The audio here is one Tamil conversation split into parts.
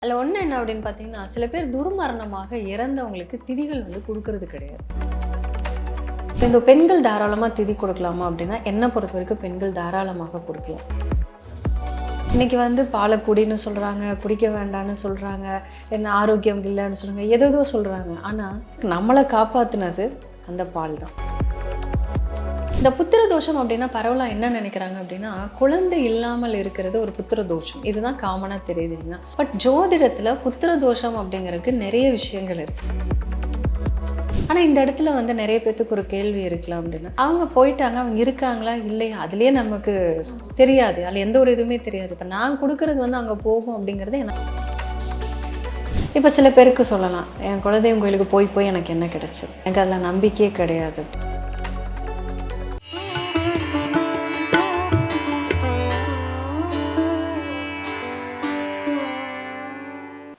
அதில் ஒன்று என்ன அப்படின்னு பார்த்தீங்கன்னா, சில பேர் துர்மரணமாக இறந்தவங்களுக்கு திதிகள் கொடுக்கறது கிடையாது. இந்த பெண்கள் தாராளமாக திதி கொடுக்கலாமா அப்படின்னா, என்னை பொறுத்த வரைக்கும் பெண்கள் தாராளமாக கொடுக்கலாம். இன்றைக்கி பாலை சொல்கிறாங்க, குடிக்க வேண்டான்னு சொல்கிறாங்க, என்ன ஆரோக்கியம் இல்லைன்னு சொல்கிறாங்க, எதோ சொல்கிறாங்க. ஆனால் நம்மளை காப்பாற்றினது அந்த பால் தான். இந்த புத்திர தோஷம் அப்படின்னா பரவலாக என்ன நினைக்கிறாங்க அப்படின்னா, குழந்தை இல்லாமல் இருக்கிறது ஒரு புத்திர தோஷம். இதுதான் காமனாக தெரியுதுங்க. பட் ஜோதிடத்தில் புத்திர தோஷம் அப்படிங்கிறதுக்கு நிறைய விஷயங்கள் இருக்குது. ஆனால் இந்த இடத்துல நிறைய பேர்த்துக்கு ஒரு கேள்வி இருக்கலாம் அப்படின்னா, அவங்க போயிட்டாங்க, அவங்க இருக்காங்களா இல்லையா அதுலேயே நமக்கு தெரியாது, அதில் எந்த ஒரு இதுவுமே தெரியாது. இப்போ நான் கொடுக்கறது அங்கே போகும் அப்படிங்கிறது எனக்கு. இப்போ சில பேருக்கு சொல்லலாம், என் குலதெய்வம் கோயிலுக்கு போய் எனக்கு என்ன கிடைச்சது, எனக்கு அதில் நம்பிக்கையே கிடையாது.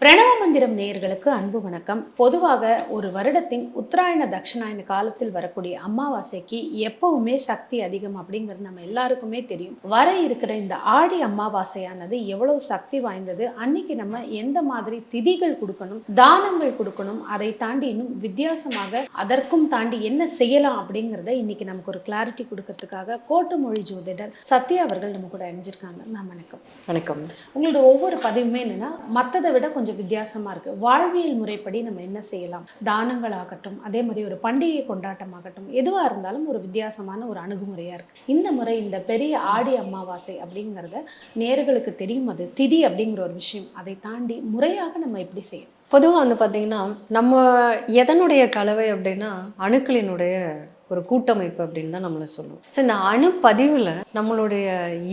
பிரணவ மந்திரம் நேயர்களுக்கு அன்பு வணக்கம். பொதுவாக ஒரு வருடத்தின் உத்தராயண தட்சிணாயன காலத்தில் வரக்கூடிய அமாவாசைக்கு எப்பவுமே சக்தி அதிகம் அப்படிங்கிறது நம்ம எல்லாருக்குமே தெரியும். வர இருக்கிற இந்த ஆடி அமாவாசையானது எவ்வளவு சக்தி வாய்ந்தது, அன்னைக்கு நம்ம எந்த மாதிரி திதிகள் கொடுக்கணும், தானங்கள் கொடுக்கணும், அதை தாண்டி இன்னும் வித்தியாசமாக அதற்கும் தாண்டி என்ன செய்யலாம் அப்படிங்கிறத இன்னைக்கு நமக்கு ஒரு கிளாரிட்டி கொடுக்கறதுக்காக கோட்டு மொழி ஜோதிடர் சத்யா அவர்கள் நம்ம கூட அணிஞ்சிருக்காங்க. மேம் வணக்கம். வணக்கம். உங்களோட ஒவ்வொரு பதிவுமே என்னன்னா மற்றதை விட கொஞ்சம் வித்தியாசமா இருக்கு. வாழ்வியல் முறைப்படி நம்ம என்ன செய்யலாம், தானங்கள் ஆகட்டும், அதே மாதிரி ஒரு பண்டிகை கொண்டாட்டமாகட்டும், எதுவா இருந்தாலும் ஒரு வித்தியாசமான ஒரு அணுகுமுறையா இருக்கு. இந்த முறை இந்த பெரிய ஆடி அமாவாசை அப்படிங்கிறத நேயர்களுக்கு தெரியும், அது திதி அப்படிங்கிற ஒரு விஷயம். அதை தாண்டி முறையாக நம்ம எப்படி செய்யணும்? பொதுவாக பார்த்தீங்கன்னா, நம்ம எதனுடைய கலவை அப்படின்னா அணுக்களினுடைய ஒரு கூட்டமைப்பு அப்படின்னு தான் நம்மளை சொல்லுவோம். ஸோ இந்த அணுப்பதிவில் நம்மளுடைய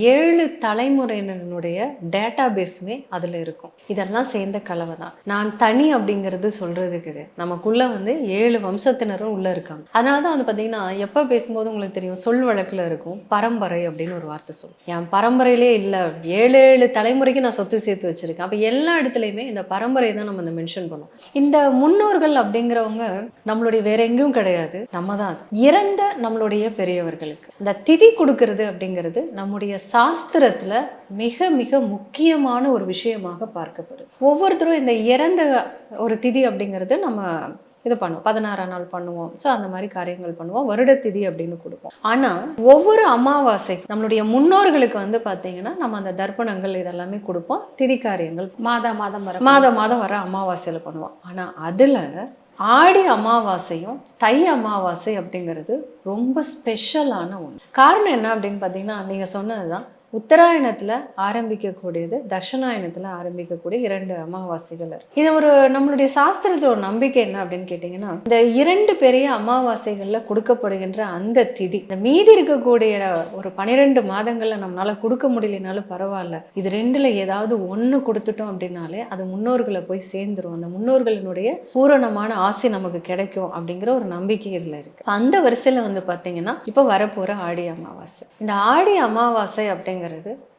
7 தலைமுறையினருடைய டேட்டா பேஸுமே அதில் இருக்கும். இதெல்லாம் சேர்ந்த கலவை தான். நான் தனி அப்படிங்கிறது சொல்கிறது கிடையாது. நமக்குள்ளே 7 வம்சத்தினரும் உள்ளே இருக்காங்க. அதனால தான் பார்த்தீங்கன்னா, எப்போ பேசும்போது உங்களுக்கு தெரியும், சொல் வழக்கில் இருக்கும் பரம்பரை அப்படின்னு ஒரு வார்த்தை சொல்லும். என் பரம்பரையிலே இல்லை, 7 தலைமுறைக்கு நான் சொத்து சேர்த்து வச்சுருக்கேன். அப்போ எல்லா இடத்துலையுமே இந்த பரம்பரை தான் நம்ம மென்ஷன் பண்ணுவோம். இந்த முன்னோர்கள் அப்படிங்கிறவங்க நம்மளுடைய வேற எங்கேயும் கிடையாது, நம்ம தான். இறந்த நம்மளுடைய பெரியவர்களுக்கு இந்த திதி கொடுக்கறது அப்படிங்கிறது நம்முடைய சாஸ்திரத்துல மிக மிக முக்கியமான ஒரு விஷயமாக பார்க்கப்படும். ஒவ்வொருத்தரும் இந்த இறந்த ஒரு திதி அப்படிங்கிறது நம்ம இது பண்ணுவோம், 16ஆம் நாள் பண்ணுவோம். ஸோ அந்த மாதிரி காரியங்கள் பண்ணுவோம், வருட திதி அப்படின்னு கொடுப்போம். ஆனால் ஒவ்வொரு அமாவாசை நம்மளுடைய முன்னோர்களுக்கு பார்த்தீங்கன்னா நம்ம அந்த தர்ப்பணங்கள் இதெல்லாமே கொடுப்போம். திதி காரியங்கள் மாதம் வர அமாவாசையில் பண்ணுவோம். ஆனால் அதில் ஆடி அமாவாசையும் தை அமாவாசை அப்படிங்கிறது ரொம்ப ஸ்பெஷலான ஒன்று. காரணம் என்ன அப்படின்னு பார்த்தீங்கன்னா, நீங்கள் சொன்னதுதான், உத்தராயணத்தில் ஆரம்பிக்கக்கூடியது, தட்சிணாயணத்தில் ஆரம்பிக்கக்கூடிய 2 அமாவாசைகள் இருக்கு. இது ஒரு நம்மளுடைய சாஸ்திரத்தில் ஒரு நம்பிக்கை என்ன அப்படின்னு கேட்டிங்கன்னா, இந்த 2 பெரிய அமாவாசைகளில் கொடுக்கப்படுகின்ற அந்த திதி, இந்த மீதி இருக்கக்கூடிய ஒரு 12 மாதங்களில் நம்மளால கொடுக்க முடியலனாலும் பரவாயில்ல, இது 2ல் ஏதாவது ஒன்று கொடுத்துட்டோம் அப்படின்னாலே அது முன்னோர்களை போய் சேர்ந்துரும், அந்த முன்னோர்களினுடைய பூரணமான ஆசை நமக்கு கிடைக்கும் அப்படிங்கிற ஒரு நம்பிக்கை இதில் இருக்கு. அந்த வரிசையில் பார்த்தீங்கன்னா, இப்போ வரப்போகிற ஆடி அமாவாசை. இந்த ஆடி அமாவாசை அப்படிங்கிற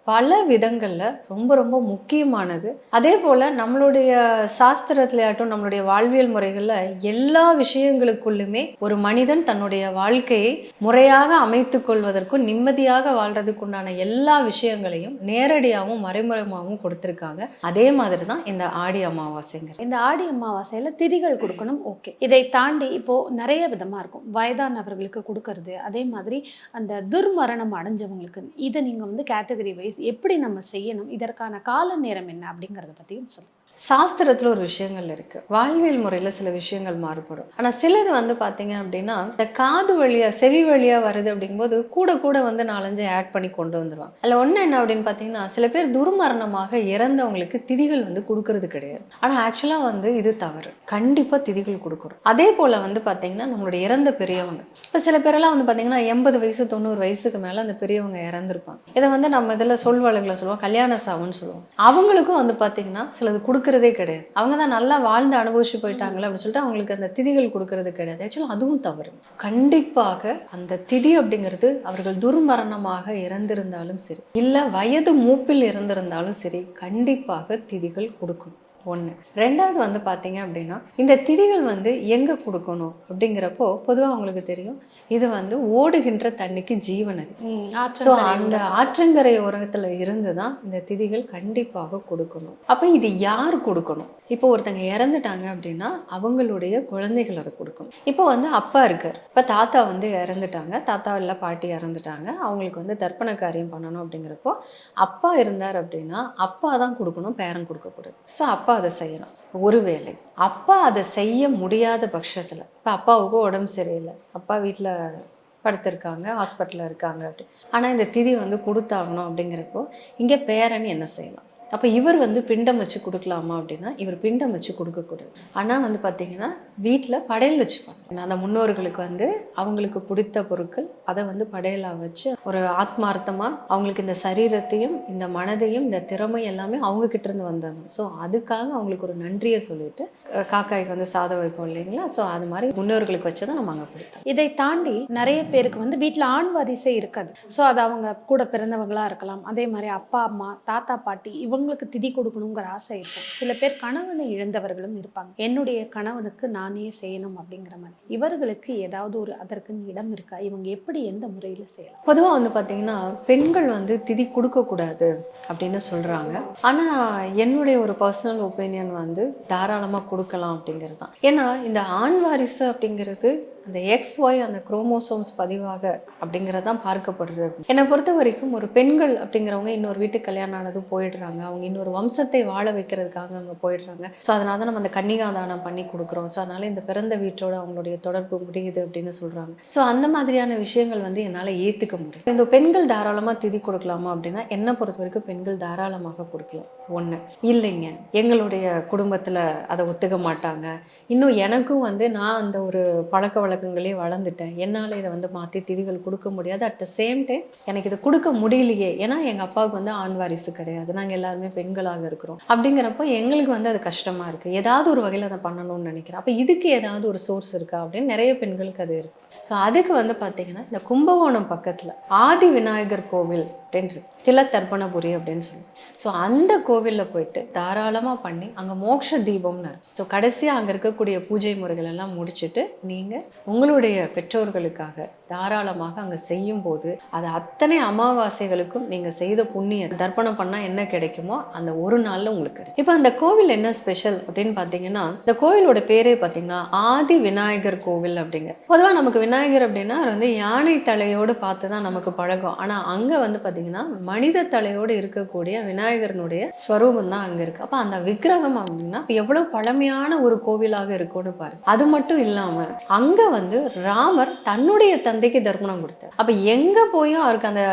பல விதங்கள்ல ரொம்ப ரொம்ப முக்கியமானது. அதே போல நம்மளுடைய சாஸ்திரத்திலேயாட்டும் நம்மளுடைய வாழ்வியல் முறைகள்ல எல்லா விஷயங்களுக்குள்ளுமே ஒரு மனிதன் தன்னுடைய வாழ்க்கையை முறையாக அமைத்துக் கொள்வதற்கும் நிம்மதியாக வாழ்றதுக்குண்டான எல்லா விஷயங்களையும் நேரடியாகவும் மறைமுகமாகவும் கொடுத்திருக்காங்க. அதே மாதிரி தான் இந்த ஆடி அமாவாசைங்க. இந்த ஆடி அமாவாசையில திதிகள் கொடுக்கணும், ஓகே. இதை தாண்டி இப்போ நிறைய விதமா இருக்கும். வயதானவர்களுக்கு கொடுக்கறது, அதே மாதிரி அந்த துர்மரணம் அடைஞ்சவங்களுக்கு, இதை நீங்க கேட்டகரி வைஸ் எப்படி நம்ம செய்யணும், இதற்கான கால நேரம் என்ன அப்படிங்கறத பத்தியும் சொல்லுங்க. சாஸ்திரத்தில் ஒரு விஷயங்கள் இருக்கு, வாழ்வியல் முறையில் சில விஷயங்கள் மாறுபடும். ஆனால் சிலது பார்த்தீங்க அப்படின்னா, இந்த காது வழியா செவி வழியா வருது அப்படிங்கும்போது கூட 4-5 ஆட் பண்ணி கொண்டு வந்துடுவாங்க. அதில் ஒன்று என்ன அப்படின்னு பார்த்தீங்கன்னா, சில பேர் துர்மரணமாக இறந்தவங்களுக்கு திதிகள் கொடுக்கறது கிடையாது. ஆனால் ஆக்சுவலாக இது தவறு. கண்டிப்பாக திதிகள் கொடுக்கணும். அதே போல் பார்த்தீங்கன்னா, நம்மளுடைய இறந்த பெரியவங்க, இப்போ சில பேரெல்லாம் பார்த்தீங்கன்னா 80 வயசு 90 வயசுக்கு மேலே அந்த பெரியவங்க இறந்துருப்பாங்க. இதை நம்ம இதில் சொல் வழக்கில் சொல்லுவோம், கல்யாண சாவுன்னு சொல்லுவோம். அவங்களுக்கும் பார்த்தீங்கன்னா சிலது கொடுக்கறதே கிடையாது. அவங்க தான் நல்லா வாழ்ந்து அனுபவிச்சு போயிட்டாங்களே அப்படின்னு சொல்லிட்டு அவங்களுக்கு அந்த திதிகள் கொடுக்கறது கிடையாது. ஆக்சுவலாக அதுவும் தவறு. கண்டிப்பாக அந்த திதி அப்படிங்கிறது அவர்கள் துர்மரணமாக இறந்திருந்தாலும் சரி, இல்லை வயது மூப்பில் இறந்திருந்தாலும் சரி, கண்டிப்பாக திதிகள் கொடுக்கணும். ஒன்று. ரெண்டாவது வந்து பார்த்தீங்க அப்படின்னா, இந்த திதிகள் வந்து எங்கே கொடுக்கணும் அப்படிங்கிறப்போ, பொதுவாக அவங்களுக்கு தெரியும், இது வந்து ஓடுகின்ற தண்ணிக்கு ஜீவன் அது. ஸோ அந்த ஆற்றங்கரை ஓரத்தில் இருந்து தான் இந்த திதிகள் கண்டிப்பாக கொடுக்கணும். அப்போ இது யார் கொடுக்கணும்? இப்போ ஒருத்தங்க இறந்துட்டாங்க அப்படின்னா அவங்களுடைய குழந்தைகள் அதை கொடுக்கணும். இப்போ வந்து அப்பா இருக்கார், இப்போ தாத்தா வந்து இறந்துட்டாங்க, தாத்தா இல்லை பாட்டி இறந்துட்டாங்க, அவங்களுக்கு வந்து தர்ப்பண காரியம் பண்ணணும் அப்படிங்கிறப்போ அப்பா இருந்தார் அப்படின்னா அப்பா தான் கொடுக்கணும், பேரன் கொடுக்கக்கூடாது. ஸோ அப்பா அதை செய்யணும். ஒருவேளை அப்பா அதை செய்ய முடியாத பட்சத்தில், இப்போ அப்பாவுக்கு உடம்பு சரியில்லை, அப்பா வீட்டில் படுத்திருக்காங்க, ஹாஸ்பிட்டலில் இருக்காங்க அப்படி, ஆனால் இந்த திதி வந்து கொடுத்தாகணும் அப்படிங்கிறப்போ இங்கே பேரன் என்ன செய்யலாம்? அப்போ இவர் வந்து பிண்டம் வச்சு கொடுக்கலாமா அப்படின்னா இவர் பிண்டம் வச்சு கொடுக்கக்கூடாது. ஆனால் வந்து பார்த்தீங்கன்னா வீட்டில் படையல் வச்சுப்பாங்க. அந்த முன்னோர்களுக்கு வந்து அவங்களுக்கு பிடித்த பொருட்கள் அதை வந்து படையலாக வச்சு ஒரு ஆத்மார்த்தமாக அவங்களுக்கு இந்த சரீரத்தையும் இந்த மனதையும் இந்த திறமை எல்லாமே அவங்க கிட்ட இருந்து வந்தாங்க. ஸோ அதுக்காக அவங்களுக்கு ஒரு நன்றியை சொல்லிட்டு காக்காய்க்கு வந்து சாதம் வைப்போம் இல்லைங்களா? ஸோ அது மாதிரி முன்னோர்களுக்கு வச்சு தான் நம்ம அங்கே கொடுத்தோம். இதை தாண்டி நிறைய பேருக்கு வந்து வீட்டில் ஆண் வாரிசே இருக்காது. ஸோ அது அவங்க கூட பிறந்தவங்களா இருக்கலாம், அதே மாதிரி அப்பா அம்மா தாத்தா பாட்டி இவங்களுக்கு திதி கொடுக்கணுங்கிற ஆசை இருக்கும். சில பேர் கணவனை இழந்தவர்களும் இருப்பாங்க, என்னுடைய கணவனுக்கு நானே செய்யணும் அப்படிங்கிற மாதிரி. இவர்களுக்கு ஏதாவது ஒரு அதற்குன்னு இடம் இருக்கா? இவங்க எப்படி எந்த முறையில் செய்யலாம்? பொதுவாக வந்து பார்த்தீங்கன்னா பெண்கள் வந்து திதி கொடுக்கக்கூடாது அப்படின்னு சொல்கிறாங்க. ஆனால் என்னுடைய ஒரு பர்சனல் ஒப்பீனியன் வந்து தாராளமாக கொடுக்கலாம் அப்படிங்கிறது தான். ஏன்னா இந்த ஆண் வாரிசு அப்படிங்கிறது அந்த XY அந்த குரோமோசோம்ஸ் பதிவாக அப்படிங்கிறது தான் பார்க்கப்படுது. என்னை பொறுத்த வரைக்கும் ஒரு பெண்கள் அப்படிங்கிறவங்க இன்னொரு வீட்டுக்கு கல்யாணம் ஆனதும் போயிடுறாங்க, அவங்க இன்னொரு வம்சத்தை வாழ வைக்கிறதுக்காக அங்கே போயிடுறாங்க. ஸோ அதனால தான் நம்ம அந்த கன்னிகாதானம் பண்ணி கொடுக்குறோம். ஸோ அதனால இந்த பிறந்த வீட்டோட அவங்களுடைய தொடர்பு முடியுது அப்படின்னு சொல்கிறாங்க. ஸோ அந்த மாதிரியான விஷயங்கள் வந்து என்னால் ஏற்றுக்க முடியும். இந்த பெண்கள் தாராளமாக திதி கொடுக்கலாமா அப்படின்னா என்னை பொறுத்த வரைக்கும் பெண்கள் தாராளமாக கொடுக்கலாம். ஒன்று இல்லைங்க, எங்களுடைய குடும்பத்தில் அதை ஒத்துக்க மாட்டாங்க, இன்னும் எனக்கும் வந்து நான் அந்த ஒரு பழக்க வழக்கங்களே வளர்ந்துட்டேன், என்னால் இதை வந்து மாற்றி திதிகள் கொடுக்க முடியாது, அட் த சேம் டைம் எனக்கு இதை கொடுக்க முடியலையே, ஏன்னா எங்கள் அப்பாவுக்கு வந்து ஆண் வாரிசு கிடையாது, நாங்கள் எல்லாருமே பெண்களாக இருக்கிறோம், அப்படிங்கிறப்போ எங்களுக்கு வந்து அது கஷ்டமாக இருக்குது, ஏதாவது ஒரு வகையில் அதை பண்ணணும்னு நினைக்கிறேன். அப்போ இதுக்கு ஏதாவது ஒரு சோர்ஸ் இருக்கா அப்படின்னு நிறைய பெண்களுக்கு அது இருக்குது. ஸோ அதுக்கு வந்து பார்த்திங்கன்னா இந்த கும்பகோணம் பக்கத்தில் ஆதி விநாயகர் கோவில் அப்படின்னு தில தர்ப்பணபுரி அப்படின்னு சொல்லுவோம். ஸோ அந்த கோவிலில் போயிட்டு தாராளமாக பண்ணி அங்கே மோட்ச தீபம்னு இருக்கும். ஸோ கடைசியாக அங்கே இருக்கக்கூடிய பூஜை முறைகள் எல்லாம் முடிச்சுட்டு நீங்கள் உங்களுடைய பெற்றோர்களுக்காக தாராளமாக அங்கே செய்யும்போது அது அத்தனை அமாவாசைகளுக்கும் நீங்கள் செய்த புண்ணியம் தர்ப்பணம் பண்ணால் என்ன கிடைக்குமோ அந்த ஒரு நாளில் உங்களுக்கு கிடைக்கும். இப்போ அந்த கோவில் என்ன ஸ்பெஷல் அப்படின்னு பார்த்தீங்கன்னா இந்த கோவிலோட பேரே பார்த்தீங்கன்னா ஆதி விநாயகர் கோவில் அப்படிங்க. பொதுவாக நமக்கு விநாயகர் அப்படின்னா அது வந்து யானை தலையோடு பார்த்து தான் நமக்கு பழக்கம். ஆனால் அங்கே வந்து பார்த்தீங்கன்னா மனித தலையோடு இருக்கக்கூடிய விநாயகரனுடைய ஸ்வரூபம் தான் அங்கே இருக்குது. அப்போ அந்த விக்கிரகம் அப்படின்னா எவ்வளோ பழமையான ஒரு கோவிலாக இருக்கும்னு பாரு. அது மட்டும் இல்லாமல் அங்கே வந்து ராமர் தன்னுடைய தந்தைக்கு தர்ப்பணம் கொடுத்தார். அப்போ எங்கே போயும் அவருக்கு அந்த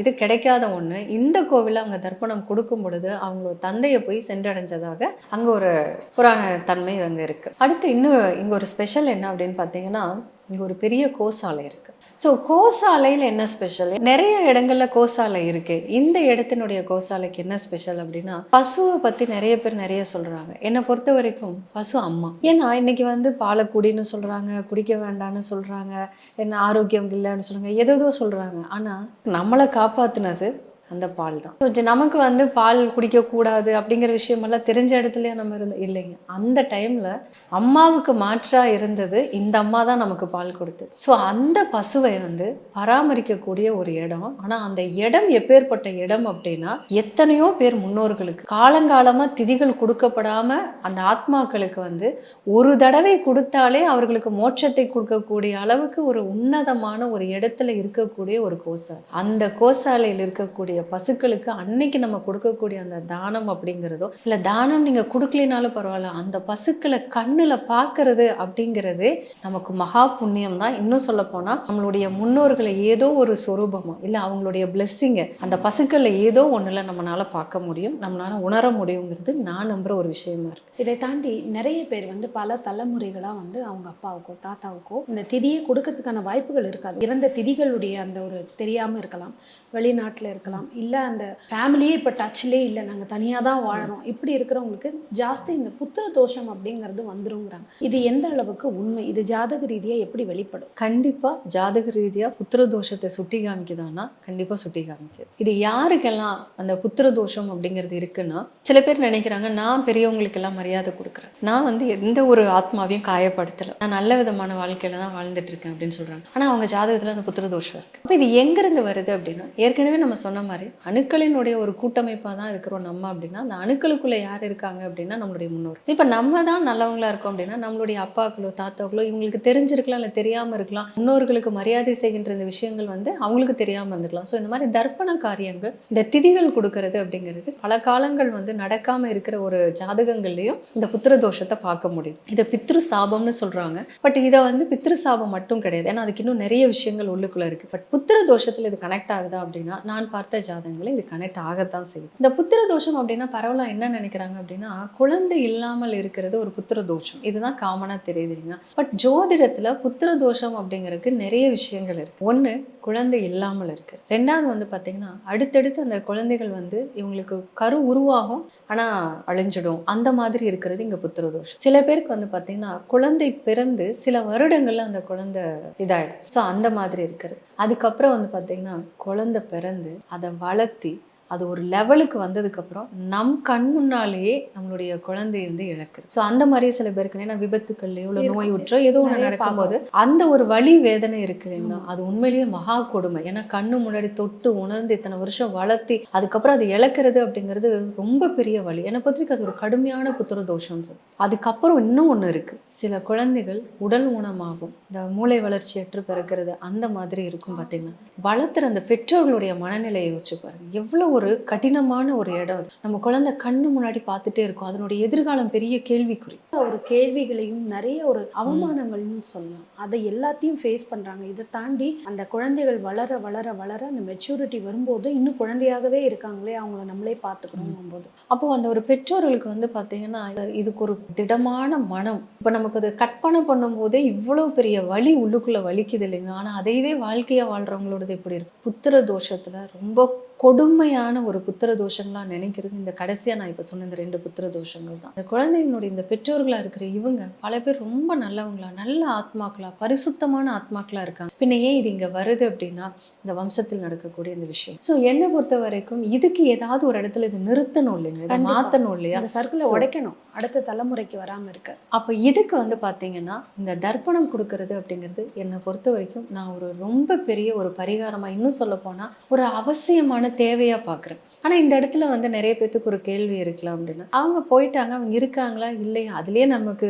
இது கிடைக்காத ஒன்று இந்த கோவிலில் அங்கே தர்ப்பணம் கொடுக்கும் பொழுது அவங்களோட தந்தையை போய் சென்றடைஞ்சதாக அங்கே ஒரு புராண தன்மை அங்கே இருக்குது. அடுத்து இன்னும் இங்கே ஒரு ஸ்பெஷல் என்ன அப்படின்னு பார்த்தீங்கன்னா இங்கே ஒரு பெரிய கோசாலை இருக்குது. ஸோ கோசாலையில் என்ன ஸ்பெஷல்? நிறைய இடங்கள்ல கோசாலை இருக்குது. இந்த இடத்தினுடைய கோசாலைக்கு என்ன ஸ்பெஷல் அப்படின்னா பசுவை பற்றி நிறைய பேர் நிறைய சொல்கிறாங்க. என்னை பொறுத்த வரைக்கும் பசு அம்மா. ஏன்னா இன்னைக்கு வந்து பாலை குடின்னு சொல்கிறாங்க, குடிக்க வேண்டாம்னு சொல்கிறாங்க, என்ன ஆரோக்கியம் இல்லைன்னு சொல்கிறாங்க, எதோ சொல்கிறாங்க. ஆனால் நம்மளை காப்பாற்றினது அந்த பால் தான். ஸோ நமக்கு வந்து பால் குடிக்கக்கூடாது அப்படிங்கிற விஷயமெல்லாம் தெரிஞ்ச இடத்துலயே நம்ம இருந்தோம் இல்லைங்க. அந்த டைமில் அம்மாவுக்கு மாற்றாக இருந்தது இந்த அம்மா தான் நமக்கு பால் கொடுத்து. ஸோ அந்த பசுவை வந்து பராமரிக்கக்கூடிய ஒரு இடம். ஆனால் அந்த இடம் எப்பேற்பட்ட இடம் அப்படின்னா எத்தனையோ பேர் முன்னோர்களுக்கு காலங்காலமாக திதிகள் கொடுக்கப்படாமல் அந்த ஆத்மாக்களுக்கு வந்து ஒரு தடவை கொடுத்தாலே அவர்களுக்கு மோட்சத்தை கொடுக்கக்கூடிய அளவுக்கு ஒரு உன்னதமான ஒரு இடத்துல இருக்கக்கூடிய ஒரு கோசாலை. அந்த கோசாலையில் இருக்கக்கூடிய பசுக்களுக்கு அன்னைக்கு நம்ம கொடுக்கக்கூடிய அந்த தானம் அப்படிங்கிறதோ இல்லை தானம் நீங்கள் கொடுக்கலினாலும் பரவாயில்ல, அந்த பசுக்களை கண்ணில் பார்க்கறது அப்படிங்கிறது நமக்கு மகா புண்ணியம் தான். இன்னும் சொல்ல போனால் நம்மளுடைய முன்னோர்களை ஏதோ ஒரு சொரூபமா இல்லை அவங்களுடைய பிளெஸ்ஸிங்கை அந்த பசுக்களில் ஏதோ ஒன்றில் நம்மளால பார்க்க முடியும், நம்மளால உணர முடியுங்கிறது நான் நம்புகிற ஒரு விஷயமா இருக்கு. இதை தாண்டி நிறைய பேர் வந்து பல தலைமுறைகளாக வந்து அவங்க அப்பாவுக்கோ தாத்தாவுக்கோ இந்த திதியை கொடுக்கறதுக்கான வாய்ப்புகள் இருக்காது. இறந்த திதிகளுடைய அந்த ஒரு தெரியாமல் இருக்கலாம். வெளிநாட்டில் இருக்கலாம், இல்லை அந்த ஃபேமிலியே இப்போ டச்லேயே இல்லை, நாங்கள் தனியாக தான் வாழறோம், இப்படி இருக்கிறவங்களுக்கு ஜாஸ்தி இந்த புத்திர தோஷம் அப்படிங்கிறது வந்துருங்கிறாங்க. இது எந்த அளவுக்கு உண்மை? இது ஜாதக ரீதியாக எப்படி வெளிப்படும்? கண்டிப்பா ஜாதக ரீதியா புத்திர தோஷத்தை சுட்டி காமிக்குதானா? கண்டிப்பா சுட்டி காமிக்குது. இது யாருக்கெல்லாம் அந்த புத்திர தோஷம் அப்படிங்கிறது இருக்குன்னா, சில பேர் நினைக்கிறாங்க நான் பெரியவங்களுக்கெல்லாம் மரியாதை கொடுக்குறேன், நான் வந்து எந்த ஒரு ஆத்மாவையும் காயப்படுத்தலை, நான் நல்ல விதமான வாழ்க்கையில தான் வாழ்ந்துட்டு இருக்கேன் அப்படின்னு சொல்றாங்க. ஆனா அவங்க ஜாதகத்துல அந்த புத்திர தோஷம் இருக்கு. அப்ப இது எங்கிருந்து வருது அப்படின்னா, ஏற்கனவே நம்ம சொன்ன மாதிரி அணுக்களினுடைய ஒரு கூட்டமைப்பா தான் இருக்கிறோம் நம்ம. அப்படின்னா அந்த அணுக்களுக்குள்ள யார் இருக்காங்க அப்படின்னா நம்மளுடைய முன்னோர். இப்ப நம்ம தான் நல்லவங்களா இருக்கோம் அப்படின்னா நம்மளுடைய அப்பாக்களோ தாத்தாக்களோ இவங்களுக்கு தெரிஞ்சிருக்கலாம், இல்லை தெரியாம இருக்கலாம். முன்னோர்களுக்கு மரியாதை செய்கின்ற இந்த விஷயங்கள் வந்து அவங்களுக்கு தெரியாம இருந்துக்கலாம். ஸோ இந்த மாதிரி தர்ப்பண காரியங்கள், இந்த திதிகள் கொடுக்கறது அப்படிங்கிறது பல காலங்கள் வந்து நடக்காம இருக்கிற ஒரு ஜாதகங்கள்லயும் இந்த புத்திர தோஷத்தை பார்க்க முடியும். இதை பித்ரு சாபம்னு சொல்றாங்க. பட் இதை வந்து பித்ரு சாபம் மட்டும் கிடையாது, ஏன்னா அதுக்கு இன்னும் நிறைய விஷயங்கள் உள்ளுக்குள்ள இருக்கு. பட் புத்திர தோஷத்துல இது கனெக்ட் ஆகுதா அப்படின்னா நான் பார்த்த ஜாதகங்களை இது கனெக்ட் ஆகத்தான் செய்யுது. இந்த புத்திர தோஷம் அப்படின்னா பரவலா என்ன நினைக்கிறாங்க அப்படின்னா, குழந்தை இல்லாமல் இருக்கிறது ஒரு புத்திர தோஷம், இதுதான் காமனா தெரியுது இல்லைங்களா. பட் ஜோதிடத்துல புத்திர தோஷம் அப்படிங்கிறதுக்கு நிறைய விஷயங்கள் இருக்கு. ஒண்ணு, குழந்தை இல்லாமல் இருக்கு. ரெண்டாவது வந்து பாத்தீங்கன்னா அடுத்தடுத்து அந்த குழந்தைகள் வந்து இவங்களுக்கு கரு உருவாகும் ஆனா அழிஞ்சிடும், அந்த மாதிரி இருக்கிறது இங்க புத்திர தோஷம். சில பேருக்கு வந்து பாத்தீங்கன்னா குழந்தை பிறந்து சில வருடங்கள்ல அந்த குழந்தை இதாயிடும். ஸோ அந்த மாதிரி இருக்கிறது. அதுக்கப்புறம் வந்து பாத்தீங்கன்னா குழந்தை பிறந்து அதை வளர்த்தி அது ஒரு லெவலுக்கு வந்ததுக்கப்புறம் நம் கண் முன்னாலேயே நம்மளுடைய குழந்தையை வந்து இழக்குது. ஸோ அந்த மாதிரி சில பேருக்கு ஏன்னா விபத்துக்கள்லையோ இல்லை நோய் உற்றோ ஏதோ ஒன்று நடக்கும்போது அந்த ஒரு வலி வேதனை இருக்கு இல்லைங்களா, அது உண்மையிலேயே மகா கொடுமை. ஏன்னா கண்ணு முன்னாடி தொட்டு உணர்ந்து இத்தனை வருஷம் வளர்த்தி அதுக்கப்புறம் அது இழக்கிறது அப்படிங்கிறது ரொம்ப பெரிய வலி. என்னை பொறுத்தவரைக்கும் அது ஒரு கடுமையான புத்திர தோஷம். அதுக்கப்புறம் இன்னும் ஒன்று இருக்கு, சில குழந்தைகள் உடல் ஊனமாகும், இந்த மூளை வளர்ச்சியற்று பிறக்கிறது, அந்த மாதிரி இருக்கும். பார்த்தீங்கன்னா வளர்த்துற அந்த பெற்றோர்களுடைய மனநிலையை யோசிச்சு பாருங்க, எவ்வளவு ஒரு கடினமான ஒரு இடம் அது. நம்ம குழந்தை கண்ணு முன்னாடி பார்த்துட்டே இருக்கும், அதனுடைய எதிர்காலம் பெரிய கேள்விக்குறி. ஒரு கேள்விகளையும் நிறைய ஒரு அவமானங்கள்னு சொல்லலாம், அதை எல்லாத்தையும் ஃபேஸ் பண்றாங்க. இதை தாண்டி அந்த குழந்தைகள் வளர வளர வளர அந்த மெச்சூரிட்டி வரும்போது இன்னும் குழந்தையாகவே இருக்காங்களே, அவங்கள நம்மளே பார்த்துக்கணும் போது அப்போ அந்த ஒரு பெற்றோர்களுக்கு வந்து பார்த்தீங்கன்னா இதுக்கு ஒரு திடமான மனம். இப்போ நமக்கு அது கற்பனை பண்ணும்போதே இவ்வளவு பெரிய வலி உள்ளுக்குள்ள வலிக்குது இல்லைங்க. ஆனால் அதையவே வாழ்க்கையா வாழ்றவங்களோடது எப்படி இருக்கு. புத்திர தோஷத்துல ரொம்ப கொடுமையான ஒரு புத்திர தோஷங்களா நினைக்கிறது இந்த கடைசியா நான் இப்போ சொன்ன இந்த 2 புத்திர தோஷங்கள் தான். இந்த குழந்தைகளுடைய இந்த பெற்றோர்களா இருக்கிற இவங்க பல பேர் ரொம்ப நல்லவங்களா, நல்ல ஆத்மாக்களா, பரிசுத்தமான ஆத்மாக்களா இருக்காங்க. பின்ன ஏன் இது இங்க வருது அப்படின்னா இந்த வம்சத்தில் நடக்கக்கூடிய இந்த விஷயம். ஸோ என்னை பொறுத்த வரைக்கும் இதுக்கு ஏதாவது ஒரு இடத்துல இது நிறுத்தணும் இல்லைங்க, இதை மாற்றணும் இல்லையா, அந்த சர்க்கிளை உடைக்கணும், அடுத்த தலைமுறைக்கு வராம இருக்க. அப்போ இதுக்கு வந்து பார்த்தீங்கன்னா இந்த தர்ப்பணம் கொடுக்கறது அப்படிங்கிறது என்னை பொறுத்த வரைக்கும் நான் ஒரு ரொம்ப பெரிய ஒரு பரிகாரமாக, இன்னும் சொல்ல போனால் ஒரு அவசியமான தேவையா பார்க்குறேன். ஆனால் இந்த இடத்துல வந்து நிறைய பேத்துக்கு ஒரு கேள்வி இருக்கலாம் அப்படின்னா, அவங்க போயிட்டாங்க, அவங்க இருக்காங்களா இல்லையா அதுலேயே நமக்கு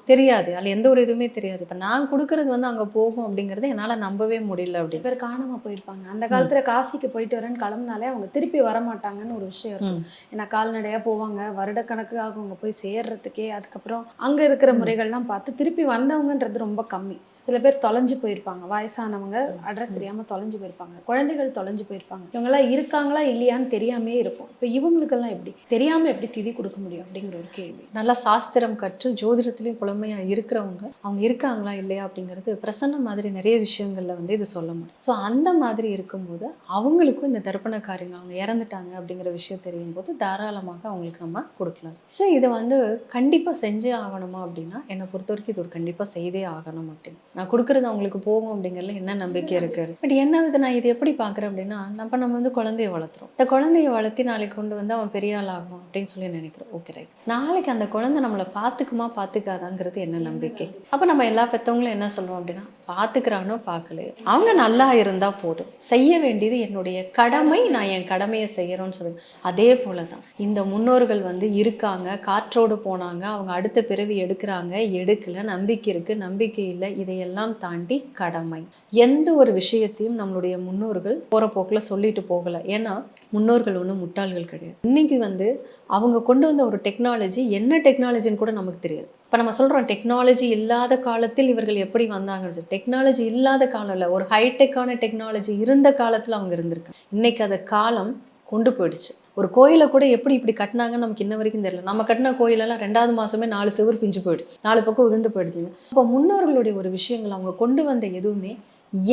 தெரியாது, அதில் எந்த ஒரு இதுவுமே தெரியாது. இப்போ நான் கொடுக்கறது வந்து அங்கே போகும் அப்படிங்கிறது என்னால் நம்பவே முடியல. அப்படி பேர் காணாமல் போயிருப்பாங்க. அந்த காலத்தில் காசிக்கு போயிட்டு வரேன்னு கிளம்புனாலே அவங்க திருப்பி வரமாட்டாங்கன்னு ஒரு விஷயம் இருக்கும். ஏன்னா கால்நடையாக போவாங்க, வருடக்கணக்கு ஆகும் அவங்க போய் சேர்றதுக்கே. அதுக்கப்புறம் அங்கே இருக்கிற முறைகள்லாம் பார்த்து திருப்பி வந்தவங்கன்றது ரொம்ப கம்மி. சில பேர் தொலைஞ்சு போயிருப்பாங்க, வயசானவங்க அட்ரஸ் தெரியாமல் தொலைஞ்சு போயிருப்பாங்க, குழந்தைகள் தொலைஞ்சு போயிருப்பாங்க. இவங்கெல்லாம் இருக்காங்களா இல்லையான்னு தெரியாமே இருக்கும். இப்போ இவங்களுக்கெல்லாம் எப்படி தெரியாமல் எப்படி திதி கொடுக்க முடியும் அப்படிங்கிற ஒரு கேள்வி. நல்லா சாஸ்திரம் கற்று ஜோதிடத்துலேயும் புலமையாக இருக்கிறவங்க அவங்க இருக்காங்களா இல்லையா அப்படிங்கிறது பிரசன்ன மாதிரி நிறைய விஷயங்களில் வந்து இது சொல்ல முடியும். ஸோ அந்த மாதிரி இருக்கும்போது அவங்களுக்கும் இந்த தர்ப்பண காரியங்கள், அவங்க இறந்துட்டாங்க அப்படிங்கிற விஷயம் தெரியும் போது தாராளமாக அவங்களுக்கு நம்ம கொடுக்கலாம். ஸோ இதை வந்து கண்டிப்பாக செஞ்சே ஆகணுமா அப்படின்னா என்னை பொறுத்த வரைக்கும் இது ஒரு கண்டிப்பாக செய்தே ஆகணும் அப்படின்னு நான் கொடுக்குறது அவங்களுக்கு போகும் அப்படிங்கிறதுல என்ன நம்பிக்கை இருக்குது. பட் என்ன இது நான் இது எப்படி பார்க்குறேன் அப்படின்னா, நம்ம வந்து குழந்தைய வளர்த்துறோம், இந்த குழந்தைய வளர்த்தி நாளைக்கு கொண்டு வந்து அவன் பெரிய ஆள் ஆகும் அப்படின்னு சொல்லி நினைக்கிறோம். ஓகே ரைட், நாளைக்கு அந்த குழந்தை நம்மளை பார்த்துக்குமா பார்த்துக்காதாங்கிறது என்ன நம்பிக்கை. அப்போ நம்ம எல்லா பெற்றவங்களும் என்ன சொல்லுவோம் அப்படின்னா, பார்த்துக்கிறானோ பார்க்கலையோ அவங்க நல்லா இருந்தால் போதும், செய்ய வேண்டியது என்னுடைய கடமை, நான் என் கடமையை செய்யறோன்னு சொல்லுவேன். அதே போல தான் இந்த முன்னோர்கள் வந்து இருக்காங்க, காற்றோடு போனாங்க, அவங்க அடுத்த பிறவி எடுக்கிறாங்க, எடுக்கல, நம்பிக்கை இருக்குது, நம்பிக்கை இல்லை, இதையெல்லாம் தாண்டி கடமை. எந்த ஒரு விஷயத்தையும் நம்மளுடைய முன்னோர்கள் போகிற போக்கில் சொல்லிட்டு போகலை. ஏன்னா முன்னோர்கள் ஒன்றும் முட்டாள்கள் கிடையாது. இன்னைக்கு வந்து அவங்க கொண்டு வந்த ஒரு டெக்னாலஜி என்ன டெக்னாலஜின்னு கூட நமக்கு தெரியாது. இப்போ நம்ம சொல்கிறோம் டெக்னாலஜி இல்லாத காலத்தில் இவர்கள் எப்படி வந்தாங்கன்னு சொல்லி. டெக்னாலஜி இல்லாத காலம் இல்லை, ஒரு ஹைடெக்கான டெக்னாலஜி இருந்த காலத்தில் அவங்க இருந்திருக்காங்க. இன்னைக்கு அதை காலம் கொண்டு போயிடுச்சு. ஒரு கோயிலை கூட எப்படி இப்படி கட்டினாங்கன்னு நமக்கு இன்ன வரைக்கும் தெரியல. நம்ம கட்டின கோயிலெல்லாம் 2வது மாதமே 4 செவுறு பிஞ்சு போயிடுது, 4 பக்கம் உதிர்ந்து போயிடுதுங்க. அப்போ முன்னோர்களுடைய ஒரு விஷயங்கள் அவங்க கொண்டு வந்த எதுவுமே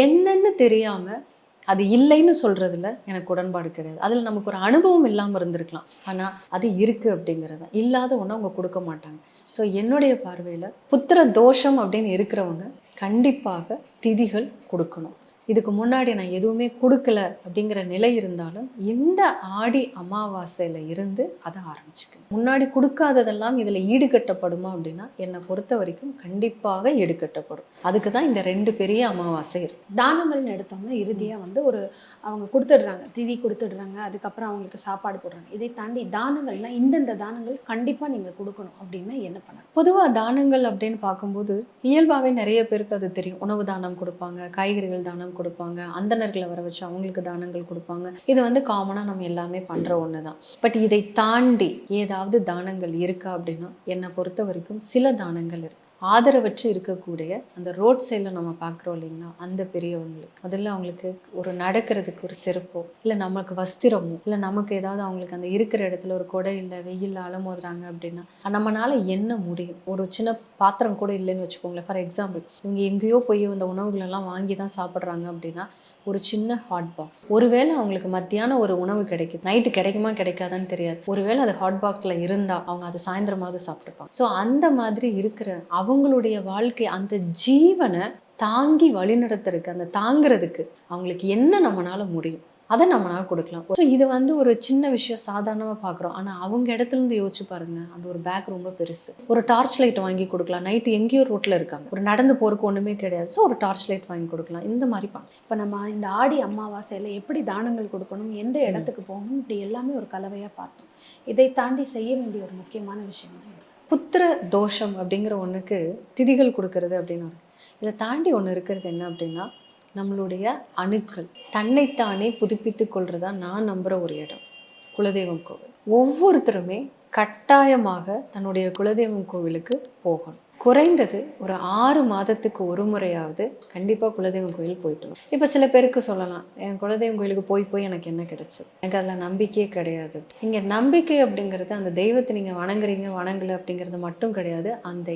என்னன்னு தெரியாமல் அது இல்லைன்னு சொல்றதுல எனக்கு உடன்பாடு கிடையாது. அதில் நமக்கு ஒரு அனுபவம் இல்லாமல் இருந்திருக்கலாம், ஆனால் அது இருக்கு அப்படிங்கிறது இல்லாத ஒன்று அவங்க கொடுக்க மாட்டாங்க. ஸோ என்னுடைய பார்வையில் புத்திர தோஷம் அப்படின்னு இருக்கிறவங்க கண்டிப்பாக திதிகள் கொடுக்கணும். இதுக்கு முன்னாடி நான் எதுவுமே கொடுக்கல அப்படிங்கிற நிலை இருந்தாலும் இந்த ஆடி அமாவாசையில் இருந்து அதை ஆரம்பிச்சுக்கணும். முன்னாடி கொடுக்காததெல்லாம் இதில் ஈடுகட்டப்படுமா அப்படின்னா என்னை பொறுத்த வரைக்கும் கண்டிப்பாக ஈடுகட்டப்படும். அதுக்கு தான் இந்த 2 பெரிய அமாவாசை இருக்கு. தானங்கள்னு எடுத்தோம்னா இறுதியாக வந்து ஒரு அவங்க கொடுத்துடுறாங்க, திதி கொடுத்துடுறாங்க, அதுக்கப்புறம் அவங்களுக்கு சாப்பாடு போடுறாங்க. இதை தாண்டி தானங்கள்னால் இந்தந்த தானங்கள் கண்டிப்பாக நீங்கள் கொடுக்கணும் அப்படின்னா என்ன பண்ணணும்? பொதுவாக தானங்கள் அப்படின்னு பார்க்கும்போது இயல்பாகவே நிறைய பேருக்கு அது தெரியும். உணவு தானம் கொடுப்பாங்க, காய்கறிகள் தானம் கொடுப்பாங்க, அந்தணர்களை வர வச்சு அவங்களுக்கு தானங்கள் கொடுப்பாங்க. இது வந்து காமனாக நம்ம எல்லாமே பண்ணுற ஒன்று தான். பட் இதை தாண்டி ஏதாவது தானங்கள் இருக்கா அப்படின்னா என்னை பொறுத்த வரைக்கும் சில தானங்கள் இருக்கு. ஆதரவற்று இருக்கக்கூடிய அந்த ரோட் சைடில் நம்ம பார்க்குறோம் இல்லைங்களா, அந்த பெரியவங்களுக்கு முதல்ல அவங்களுக்கு ஒரு நடக்கிறதுக்கு ஒரு செருப்போ, இல்லை நமக்கு வஸ்திரமோ, இல்லை நமக்கு ஏதாவது அவங்களுக்கு அந்த இருக்கிற இடத்துல ஒரு கொடை இல்லை, வெயில் அலமோதுறாங்க அப்படின்னா நம்மளால என்ன முடியும்? ஒரு சின்ன பாத்திரம் கூட இல்லைன்னு வச்சுக்கோங்களேன். ஃபார் எக்ஸாம்பிள் இவங்க எங்கேயோ போய் அந்த உணவுகளெல்லாம் வாங்கி தான் சாப்பிட்றாங்க அப்படின்னா ஒரு சின்ன ஹாட் பாக்ஸ், ஒருவேளை அவங்களுக்கு மத்தியானம் ஒரு உணவு கிடைக்குது, நைட்டு கிடைக்குமா கிடைக்காதான்னு தெரியாது, ஒருவேளை அது ஹாட் பாக்ஸில் இருந்தால் அவங்க அதை சாயந்தரமாவது சாப்பிட்டுப்பாங்க. ஸோ அந்த மாதிரி இருக்கிற அவங்களுடைய வாழ்க்கை, அந்த ஜீவனை தாங்கி வழிநடத்துறதுக்கு, அந்த தாங்கிறதுக்கு அவங்களுக்கு என்ன நம்மளால முடியும் அதை நம்மளால கொடுக்கலாம். ஸோ இது வந்து ஒரு சின்ன விஷயம், சாதாரணமாக பார்க்குறோம். ஆனால் அவங்க இடத்துலேருந்து யோசிச்சு பாருங்க, அந்த ஒரு பேக் ரொம்ப பெருசு. ஒரு டார்ச் லைட் வாங்கி கொடுக்கலாம். நைட்டு எங்கேயோ ரோட்டில் இருக்காங்க, ஒரு நடந்து போகிறதுக்கு ஒன்றுமே கிடையாது. ஸோ ஒரு டார்ச் லைட் வாங்கி கொடுக்கலாம். இந்த மாதிரி இப்போ நம்ம இந்த ஆடி அமாவாசையில் எப்படி தானங்கள் கொடுக்கணும், எந்த இடத்துக்கு போகணும், இப்படி எல்லாமே ஒரு கலவையாக பார்த்தோம். இதை தாண்டி செய்ய வேண்டிய ஒரு முக்கியமான விஷயம் புத்திர தோஷம் அப்படிங்கிற ஒன்றுக்கு திதிகள் கொடுக்கறது அப்படின்னு இருக்கு. இதை தாண்டி ஒன்று இருக்கிறது என்ன அப்படின்னா நம்மளுடைய அணுக்கள் தன்னைத்தானே புதுப்பித்து கொள்றதா நான் நம்புகிற ஒரு இடம் குலதெய்வம் கோவில். ஒவ்வொருத்தருமே கட்டாயமாக தன்னுடைய குலதெய்வம் கோவிலுக்கு போகணும். குறைந்தது ஒரு 6 மாதத்துக்கு ஒரு முறையாவது கண்டிப்பாக குலதெய்வம் கோயில் போயிட்டு வரும். இப்போ சில பேருக்கு சொல்லலாம், என் குலதெய்வம் கோயிலுக்கு போய் எனக்கு என்ன கிடைச்சது, எனக்கு அதில் நம்பிக்கையே கிடையாது. இங்கே நம்பிக்கை அப்படிங்கிறது அந்த தெய்வத்தை நீங்கள் வணங்குறீங்க வணங்கலை அப்படிங்கிறது மட்டும் கிடையாது. அந்த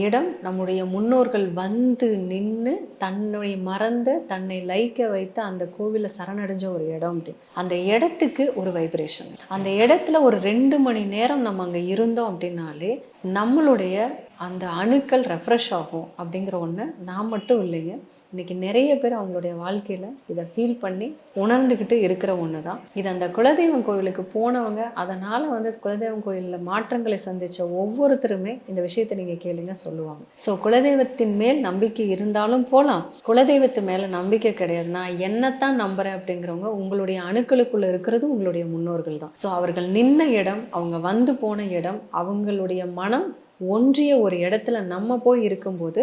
இடம் நம்முடைய முன்னோர்கள் வந்து நின்று தன்னுடைய மறந்த தன்னை லைக்க வைத்து அந்த கோவிலை சரணடைஞ்ச ஒரு இடம். அப்படி அந்த இடத்துக்கு ஒரு வைப்ரேஷன், அந்த இடத்துல ஒரு 2 மணி நேரம் நம்ம அங்கே இருந்தோம் அப்படின்னாலே நம்மளுடைய அந்த அணுக்கள் ரெஃப்ரெஷ் ஆகும் அப்படிங்கிற ஒன்று நான் மட்டும் இல்லைங்க, இன்றைக்கி நிறைய பேர் அவங்களுடைய வாழ்க்கையில் இதை ஃபீல் பண்ணி உணர்ந்துக்கிட்டு இருக்கிற ஒன்று தான் இது. அந்த குலதெய்வம் கோவிலுக்கு போனவங்க, அதனால் வந்து குலதெய்வம் கோயிலில் மாற்றங்களை சந்தித்த ஒவ்வொருத்தருமே இந்த விஷயத்தை நீங்கள் கேளுங்க சொல்லுவாங்க. ஸோ குலதெய்வத்தின் மேல் நம்பிக்கை இருந்தாலும் போகலாம், குலதெய்வத்து மேலே நம்பிக்கை கிடையாது, நான் என்னத்தான் நம்புகிறேன் அப்படிங்கிறவங்க உங்களுடைய அணுக்களுக்குள்ளே இருக்கிறது உங்களுடைய முன்னோர்கள் தான். ஸோ அவர்கள் நின்ன இடம், அவங்க வந்து போன இடம், அவங்களுடைய மனம் ஒன்றிய ஒரு இடத்துல நம்ம போய் இருக்கும்போது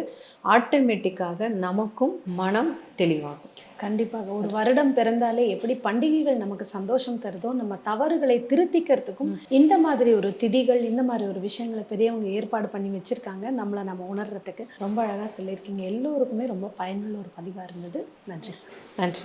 ஆட்டோமேட்டிக்காக நமக்கும் மனம் தெளிவாகும். கண்டிப்பாக ஒரு வருடம் பிறந்தாலே எப்படி பண்டிகைகள் நமக்கு சந்தோஷம் தருதோ, நம்ம தவறுகளை திருத்திக்கிறதுக்கும் இந்த மாதிரி ஒரு திதிகள், இந்த மாதிரி ஒரு விஷயங்களை பெரியவங்க ஏற்பாடு பண்ணி வச்சிருக்காங்க நம்மளை நம்ம உணர்றதுக்கு. ரொம்ப அழகாக சொல்லியிருக்கீங்க. எல்லோருக்குமே ரொம்ப பயனுள்ள ஒரு பதிவாக இருந்தது. நன்றி. நன்றி.